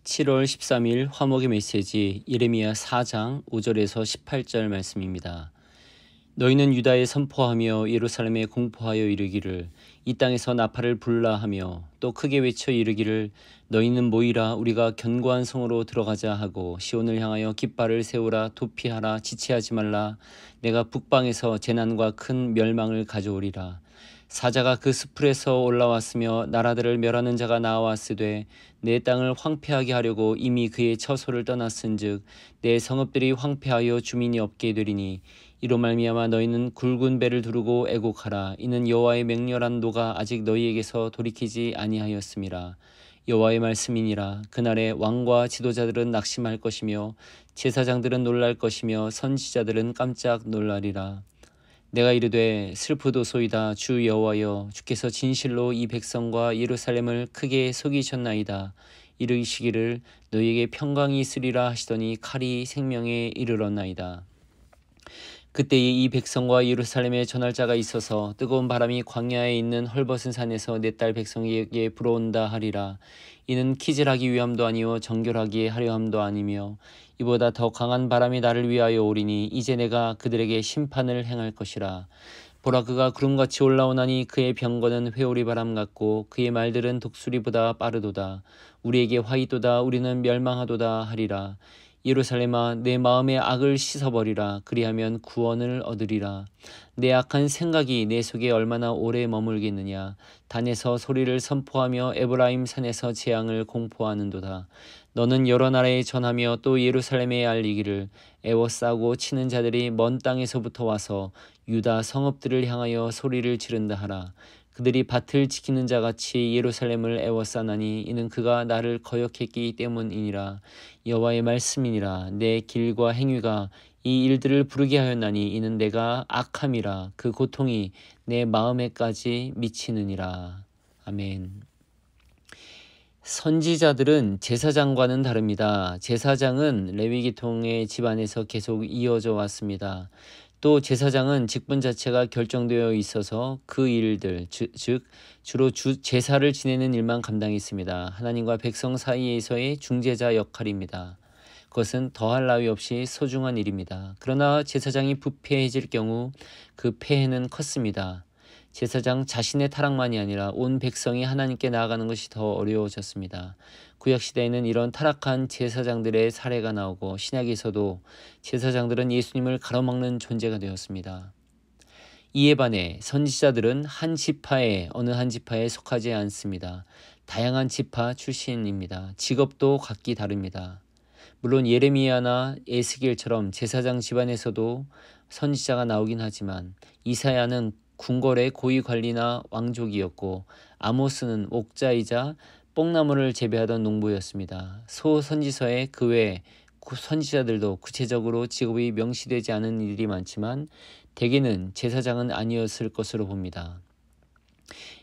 7월 13일 화목의 메시지 예레미야 4장 5절에서 18절 말씀입니다. 너희는 유다에 선포하며 예루살렘에 공포하여 이르기를 이 땅에서 나팔을 불라 하며 또 크게 외쳐 이르기를 너희는 모이라 우리가 견고한 성으로 들어가자 하고 시온을 향하여 깃발을 세우라 도피하라 지체하지 말라 내가 북방에서 재난과 큰 멸망을 가져오리라. 사자가 그 수풀에서 올라왔으며 나라들을 멸하는 자가 나와왔으되 내 땅을 황폐하게 하려고 이미 그의 처소를 떠났은즉 내 성읍들이 황폐하여 주민이 없게 되리니 이로 말미암아 너희는 굵은 배를 두르고 애곡하라. 이는 여호와의 맹렬한 노가 아직 너희에게서 돌이키지 아니하였음이라. 여호와의 말씀이니라. 그날에 왕과 지도자들은 낙심할 것이며 제사장들은 놀랄 것이며 선지자들은 깜짝 놀라리라. 내가 이르되 슬프도소이다. 주 여호와여 주께서 진실로 이 백성과 예루살렘을 크게 속이셨나이다. 이르시기를 너희에게 평강이 있으리라 하시더니 칼이 생명에 이르렀나이다. 그때에 이 백성과 예루살렘에 전할 자가 있어서 뜨거운 바람이 광야에 있는 헐벗은 산에서 내 딸 백성에게 불어온다 하리라. 이는 키질하기 위함도 아니요 정결하기에 하려 함도 아니며 이보다 더 강한 바람이 나를 위하여 오리니 이제 내가 그들에게 심판을 행할 것이라. 보라 그가 구름같이 올라오나니 그의 병거는 회오리 바람 같고 그의 말들은 독수리보다 빠르도다. 우리에게 화이도다 우리는 멸망하도다 하리라. 예루살렘아 내 마음의 악을 씻어버리라. 그리하면 구원을 얻으리라. 내 악한 생각이 내 속에 얼마나 오래 머물겠느냐. 단에서 소리를 선포하며 에브라임 산에서 재앙을 공포하는도다. 너는 여러 나라에 전하며 또 예루살렘에 알리기를 애워싸고 치는 자들이 먼 땅에서부터 와서 유다 성읍들을 향하여 소리를 지른다 하라. 그들이 밭을 지키는 자같이 예루살렘을 애워싸나니 이는 그가 나를 거역했기 때문이니라. 여호와의 말씀이니라. 내 길과 행위가 이 일들을 부르게 하였나니 이는 내가 악함이라. 그 고통이 내 마음에까지 미치느니라. 아멘. 선지자들은 제사장과는 다릅니다. 제사장은 레위기통의 집안에서 계속 이어져 왔습니다. 또 제사장은 직분 자체가 결정되어 있어서 그 일들, 즉 주로 제사를 지내는 일만 감당했습니다. 하나님과 백성 사이에서의 중재자 역할입니다. 그것은 더할 나위 없이 소중한 일입니다. 그러나 제사장이 부패해질 경우 그 폐해는 컸습니다. 제사장 자신의 타락만이 아니라 온 백성이 하나님께 나아가는 것이 더 어려워졌습니다. 구약시대에는 이런 타락한 제사장들의 사례가 나오고 신약에서도 제사장들은 예수님을 가로막는 존재가 되었습니다. 이에 반해 선지자들은 어느 한 지파에 속하지 않습니다. 다양한 지파 출신입니다. 직업도 각기 다릅니다. 물론 예레미야나 에스겔처럼 제사장 집안에서도 선지자가 나오긴 하지만 이사야는 궁궐의 고위관리나 왕족이었고 아모스는 옥자이자 뽕나무를 재배하던 농부였습니다. 소선지서에 그 외 선지자들도 구체적으로 직업이 명시되지 않은 일이 많지만 대개는 제사장은 아니었을 것으로 봅니다.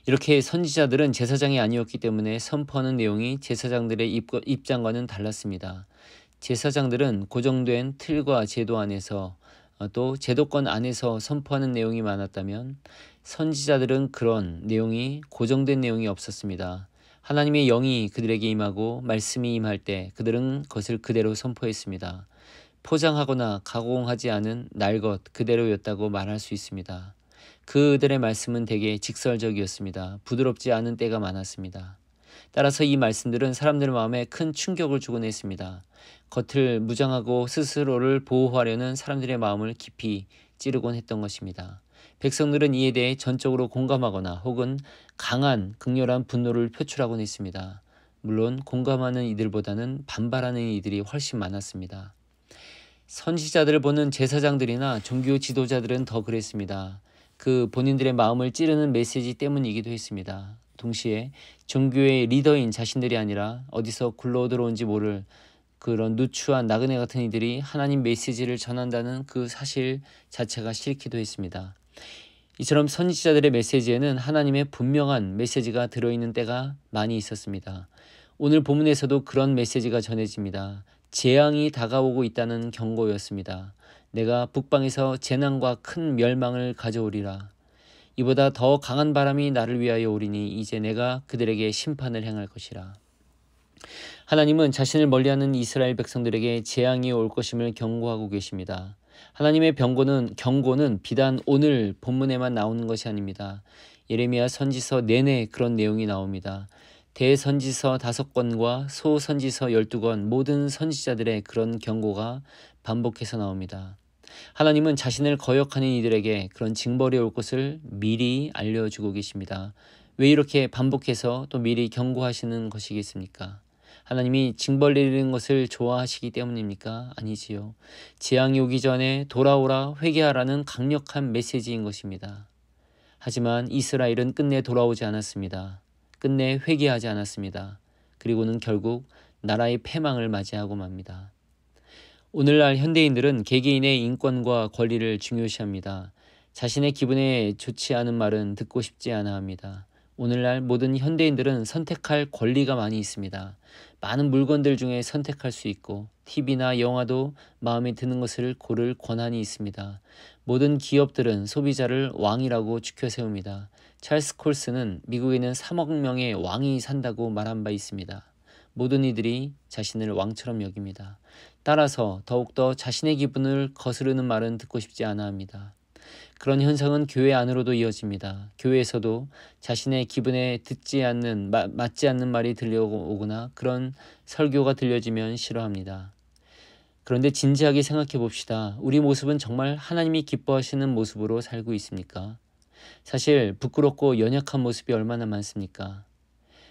이렇게 선지자들은 제사장이 아니었기 때문에 선포하는 내용이 제사장들의 입장과는 달랐습니다. 제사장들은 고정된 틀과 제도 안에서 또 제도권 안에서 선포하는 내용이 많았다면 선지자들은 그런 내용이 고정된 내용이 없었습니다. 하나님의 영이 그들에게 임하고 말씀이 임할 때 그들은 그것을 그대로 선포했습니다. 포장하거나 가공하지 않은 날 것 그대로였다고 말할 수 있습니다. 그들의 말씀은 대개 직설적이었습니다. 부드럽지 않은 때가 많았습니다. 따라서 이 말씀들은 사람들 마음에 큰 충격을 주곤 했습니다. 겉을 무장하고 스스로를 보호하려는 사람들의 마음을 깊이 찌르곤 했던 것입니다. 백성들은 이에 대해 전적으로 공감하거나 혹은 강한 극렬한 분노를 표출하곤 했습니다. 물론 공감하는 이들보다는 반발하는 이들이 훨씬 많았습니다. 선지자들을 보는 제사장들이나 종교 지도자들은 더 그랬습니다. 그 본인들의 마음을 찌르는 메시지 때문이기도 했습니다. 동시에 종교의 리더인 자신들이 아니라 어디서 굴러들어온지 모를 그런 누추한 나그네 같은 이들이 하나님 메시지를 전한다는 그 사실 자체가 싫기도 했습니다. 이처럼 선지자들의 메시지에는 하나님의 분명한 메시지가 들어있는 때가 많이 있었습니다. 오늘 본문에서도 그런 메시지가 전해집니다. 재앙이 다가오고 있다는 경고였습니다. 내가 북방에서 재난과 큰 멸망을 가져오리라. 이보다 더 강한 바람이 나를 위하여 오리니 이제 내가 그들에게 심판을 행할 것이라. 하나님은 자신을 멀리하는 이스라엘 백성들에게 재앙이 올 것임을 경고하고 계십니다. 하나님의 경고는 비단 오늘 본문에만 나오는 것이 아닙니다. 예레미야 선지서 내내 그런 내용이 나옵니다. 대선지서 5권과 소선지서 12권 모든 선지자들의 그런 경고가 반복해서 나옵니다. 하나님은 자신을 거역하는 이들에게 그런 징벌이 올 것을 미리 알려주고 계십니다. 왜 이렇게 반복해서 또 미리 경고하시는 것이겠습니까? 하나님이 징벌 내리는 것을 좋아하시기 때문입니까? 아니지요. 재앙이 오기 전에 돌아오라 회개하라는 강력한 메시지인 것입니다. 하지만 이스라엘은 끝내 돌아오지 않았습니다. 끝내 회개하지 않았습니다. 그리고는 결국 나라의 패망을 맞이하고 맙니다. 오늘날 현대인들은 개개인의 인권과 권리를 중요시합니다. 자신의 기분에 좋지 않은 말은 듣고 싶지 않아 합니다. 오늘날 모든 현대인들은 선택할 권리가 많이 있습니다. 많은 물건들 중에 선택할 수 있고 TV나 영화도 마음에 드는 것을 고를 권한이 있습니다. 모든 기업들은 소비자를 왕이라고 추켜 세웁니다. 찰스 콜스는 미국에는 3억 명의 왕이 산다고 말한 바 있습니다. 모든 이들이 자신을 왕처럼 여깁니다. 따라서 더욱더 자신의 기분을 거스르는 말은 듣고 싶지 않아 합니다. 그런 현상은 교회 안으로도 이어집니다. 교회에서도 자신의 기분에 맞지 않는 말이 들려오거나 그런 설교가 들려지면 싫어합니다. 그런데 진지하게 생각해 봅시다. 우리 모습은 정말 하나님이 기뻐하시는 모습으로 살고 있습니까? 사실 부끄럽고 연약한 모습이 얼마나 많습니까?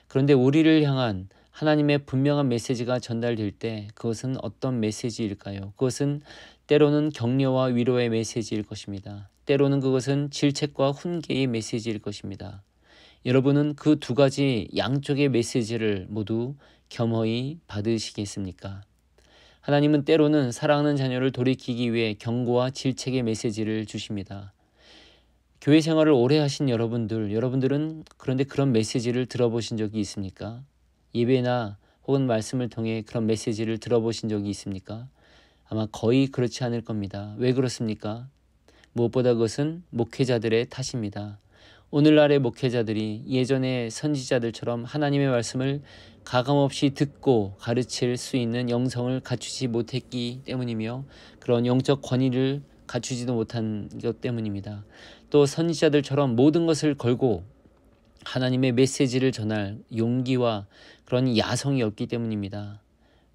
그런데 우리를 향한 하나님의 분명한 메시지가 전달될 때 그것은 어떤 메시지일까요? 그것은 때로는 격려와 위로의 메시지일 것입니다. 때로는 그것은 질책과 훈계의 메시지일 것입니다. 여러분은 그 두 가지 양쪽의 메시지를 모두 겸허히 받으시겠습니까? 하나님은 때로는 사랑하는 자녀를 돌이키기 위해 경고와 질책의 메시지를 주십니다. 교회 생활을 오래 하신 여러분들은 그런데 그런 메시지를 들어보신 적이 있습니까? 예배나 혹은 말씀을 통해 그런 메시지를 들어보신 적이 있습니까? 아마 거의 그렇지 않을 겁니다. 왜 그렇습니까? 무엇보다 그것은 목회자들의 탓입니다. 오늘날의 목회자들이 예전의 선지자들처럼 하나님의 말씀을 가감없이 듣고 가르칠 수 있는 영성을 갖추지 못했기 때문이며 그런 영적 권위를 갖추지도 못한 것 때문입니다. 또 선지자들처럼 모든 것을 걸고 하나님의 메시지를 전할 용기와 그런 야성이 없기 때문입니다.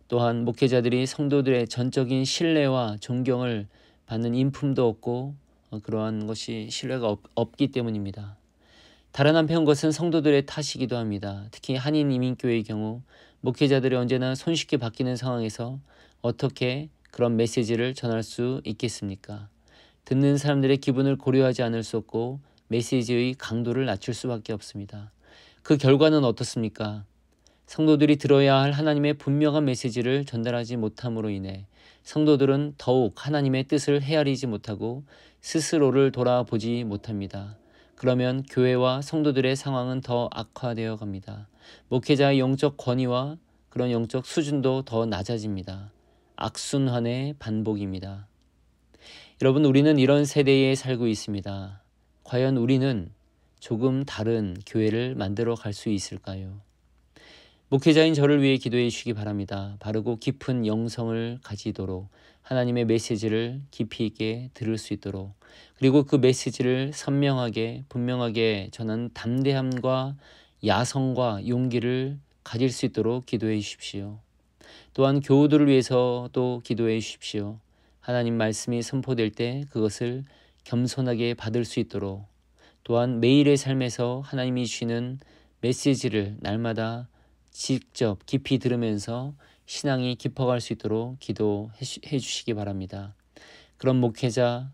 또한 목회자들이 성도들의 전적인 신뢰와 존경을 받는 인품도 없고 그러한 것이 신뢰가 없기 때문입니다. 다른 한편 것은 성도들의 탓이기도 합니다. 특히 한인 이민교회의 경우 목회자들이 언제나 손쉽게 바뀌는 상황에서 어떻게 그런 메시지를 전할 수 있겠습니까? 듣는 사람들의 기분을 고려하지 않을 수 없고 메시지의 강도를 낮출 수밖에 없습니다. 그 결과는 어떻습니까? 성도들이 들어야 할 하나님의 분명한 메시지를 전달하지 못함으로 인해 성도들은 더욱 하나님의 뜻을 헤아리지 못하고 스스로를 돌아보지 못합니다. 그러면 교회와 성도들의 상황은 더 악화되어 갑니다. 목회자의 영적 권위와 그런 영적 수준도 더 낮아집니다. 악순환의 반복입니다. 여러분, 우리는 이런 세대에 살고 있습니다. 과연 우리는 조금 다른 교회를 만들어 갈 수 있을까요? 목회자인 저를 위해 기도해 주시기 바랍니다. 바르고 깊은 영성을 가지도록 하나님의 메시지를 깊이 있게 들을 수 있도록 그리고 그 메시지를 선명하게 분명하게 전하는 담대함과 야성과 용기를 가질 수 있도록 기도해 주십시오. 또한 교우들을 위해서도 기도해 주십시오. 하나님 말씀이 선포될 때 그것을 겸손하게 받을 수 있도록 또한 매일의 삶에서 하나님이 주시는 메시지를 날마다 직접 깊이 들으면서 신앙이 깊어갈 수 있도록 기도해 주시기 바랍니다. 그런 목회자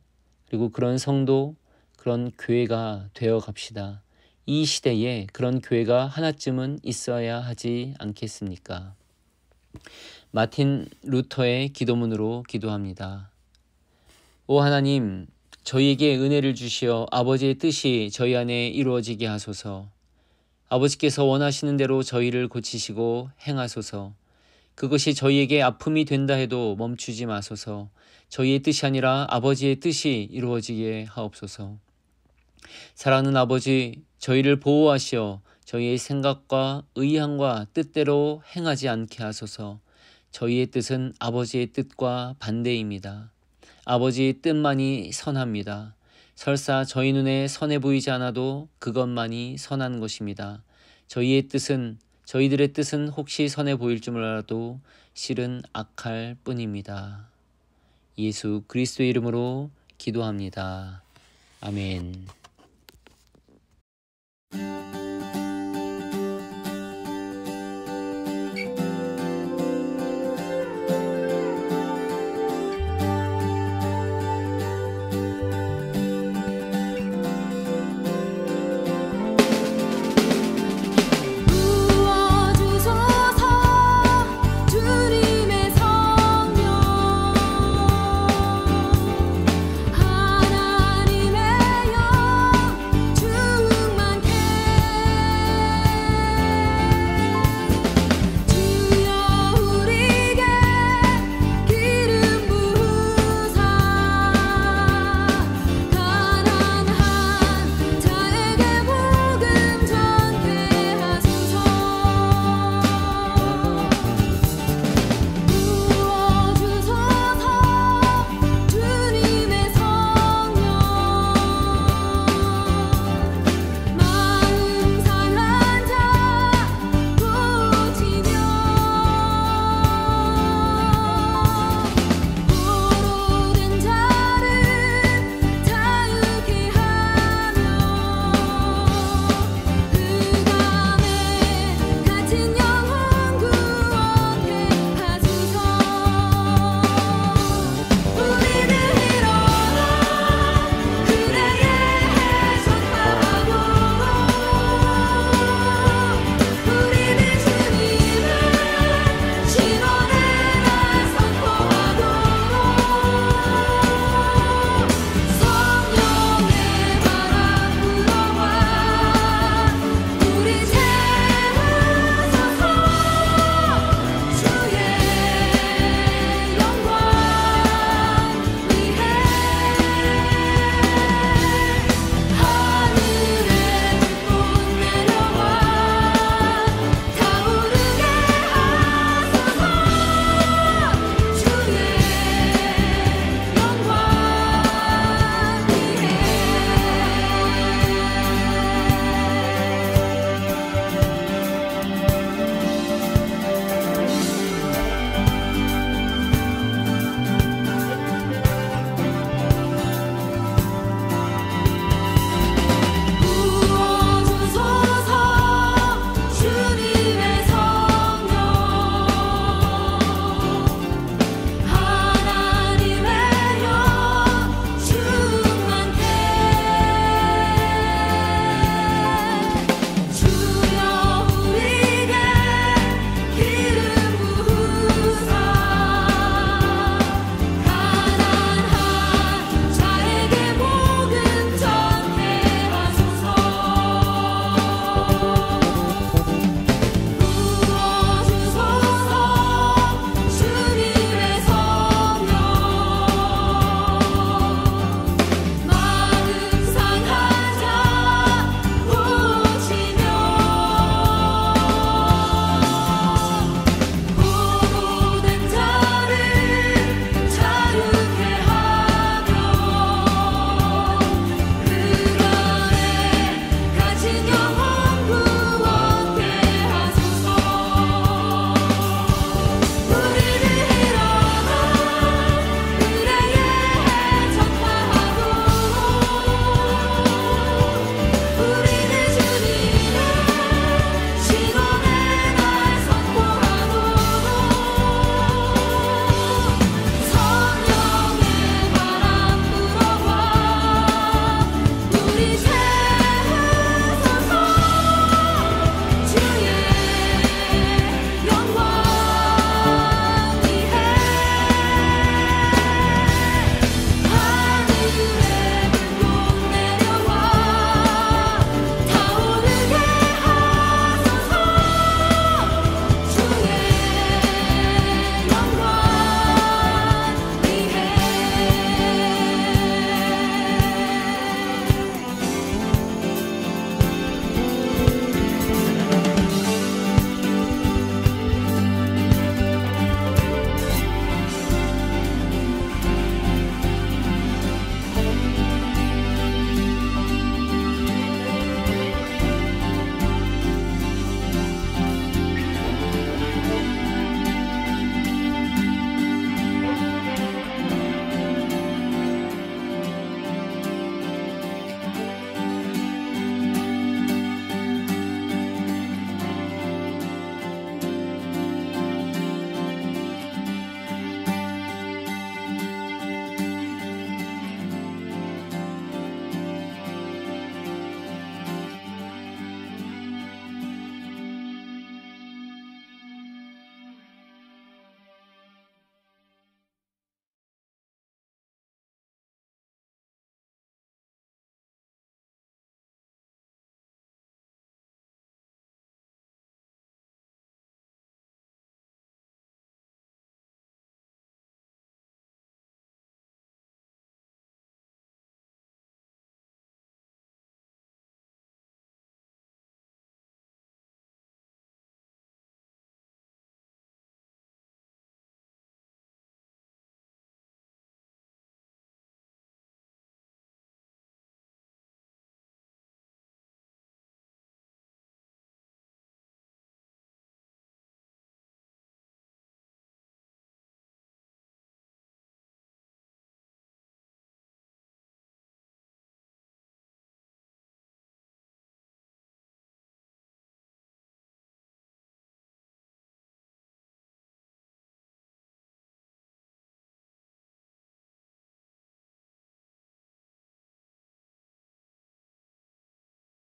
그리고 그런 성도 그런 교회가 되어 갑시다. 이 시대에 그런 교회가 하나쯤은 있어야 하지 않겠습니까? 마틴 루터의 기도문으로 기도합니다. 오 하나님, 저희에게 은혜를 주시어 아버지의 뜻이 저희 안에 이루어지게 하소서. 아버지께서 원하시는 대로 저희를 고치시고 행하소서. 그것이 저희에게 아픔이 된다 해도 멈추지 마소서. 저희의 뜻이 아니라 아버지의 뜻이 이루어지게 하옵소서. 사랑하는 아버지, 저희를 보호하시어 저희의 생각과 의향과 뜻대로 행하지 않게 하소서. 저희의 뜻은 아버지의 뜻과 반대입니다. 아버지의 뜻만이 선합니다. 설사 저희 눈에 선해 보이지 않아도 그것만이 선한 것입니다. 저희들의 뜻은 혹시 선해 보일 줄 알아도 실은 악할 뿐입니다. 예수 그리스도의 이름으로 기도합니다. 아멘.